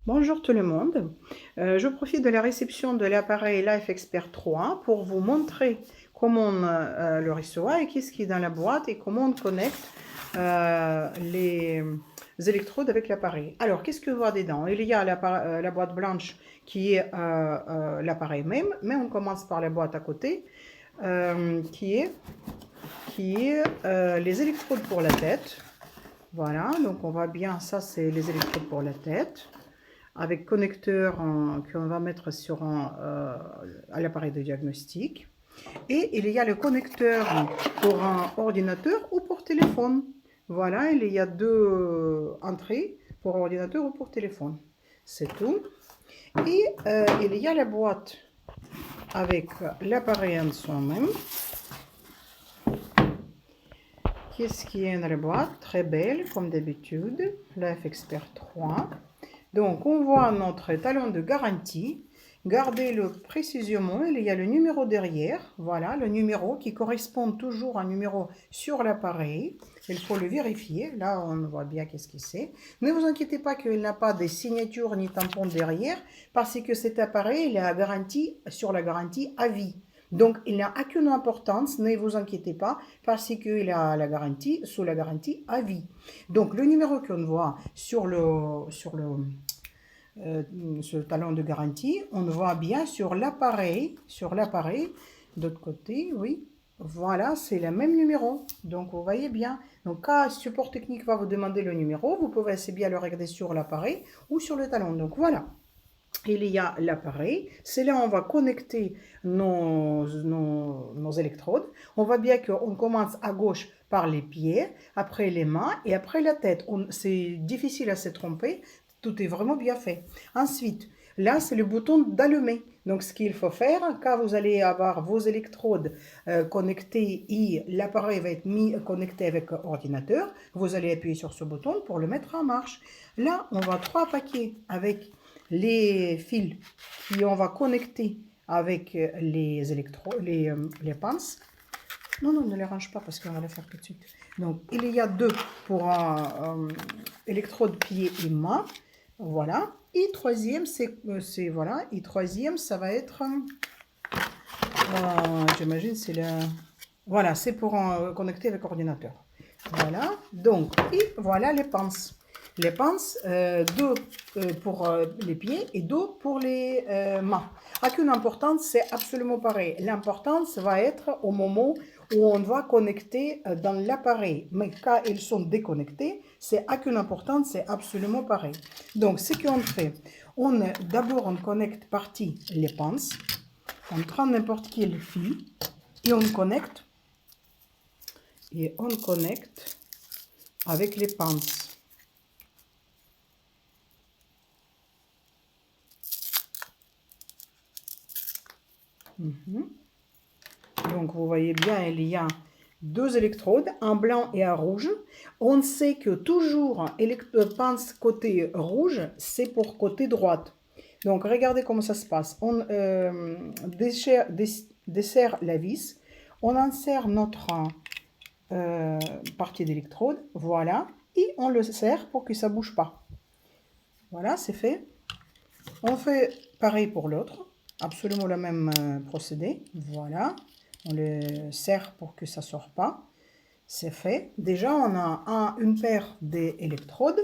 Bonjour tout le monde. Je profite de la réception de l'appareil Life Expert 3 pour vous montrer comment on le reçoit et qu'est-ce qui est dans la boîte et comment on connecte les électrodes avec l'appareil. Alors, qu'est-ce que voit dedans? Il y a la boîte blanche qui est l'appareil même, mais on commence par la boîte à côté qui est les électrodes pour la tête. Voilà, donc on voit bien, ça c'est les électrodes pour la tête avec connecteur qu'on va mettre à l'appareil de diagnostic. Et il y a le connecteur pour un ordinateur ou pour téléphone. Voilà, il y a deux entrées pour ordinateur ou pour téléphone. C'est tout. Et il y a la boîte avec l'appareil en soi-même. Qu'est-ce qui est dans la boîte? Très belle, comme d'habitude. Life Expert 3. Donc, on voit notre talon de garantie. Gardez-le précisément. Il y a le numéro derrière. Voilà, le numéro qui correspond toujours à un numéro sur l'appareil. Il faut le vérifier. Là, on voit bien qu'est-ce que c'est. Ne vous inquiétez pas qu'il n'a pas de signature ni tampon derrière, parce que cet appareil, il a garantie sur la garantie à vie. Donc, il n'a aucune importance, ne vous inquiétez pas, parce qu'il a la garantie, sous la garantie à vie. Donc, le numéro qu'on voit sur ce talon de garantie, on voit bien sur l'appareil, d'autre côté, oui, voilà, c'est le même numéro. Donc, vous voyez bien. Donc, quand support technique va vous demander le numéro, vous pouvez assez bien le regarder sur l'appareil ou sur le talon. Donc, voilà. Il y a l'appareil, c'est là où on va connecter nos électrodes. On voit bien qu'on commence à gauche par les pieds, après les mains et après la tête. C'est difficile à se tromper, tout est vraiment bien fait. Ensuite, là c'est le bouton d'allumer. Donc ce qu'il faut faire, quand vous allez avoir vos électrodes connectées et l'appareil va être connecté avec l'ordinateur, vous allez appuyer sur ce bouton pour le mettre en marche. Là, on voit 3 paquets avec les fils qu'on va connecter avec les pinces. Non, non, ne les range pas parce qu'on va les faire tout de suite. Donc, il y a deux pour électrode pied et main. Voilà. Et troisième, voilà. Et troisième, ça va être, j'imagine, c'est la... Voilà, c'est pour connecter avec l'ordinateur. Voilà. Donc, et voilà les pinces. Les pinces, deux pour les pieds et deux pour les mains. Aucune importance, c'est absolument pareil. L'importance va être au moment où on va connecter dans l'appareil. Mais quand ils sont déconnectés, c'est aucune importance, c'est absolument pareil. Donc, ce qu'on fait, d'abord on connecte partie les pinces. On prend n'importe quel fil et on connecte. Et on connecte avec les pinces. Donc vous voyez bien, il y a deux électrodes, un blanc et un rouge. On sait que toujours pince côté rouge, c'est pour côté droite. Donc regardez comment ça se passe. On desserre la vis, on insère notre partie d'électrode, voilà, et on le serre pour que ça ne bouge pas. Voilà, c'est fait. On fait pareil pour l'autre, absolument le même procédé. Voilà, on le serre pour que ça ne sorte pas. C'est fait. Déjà, on a une paire d'électrodes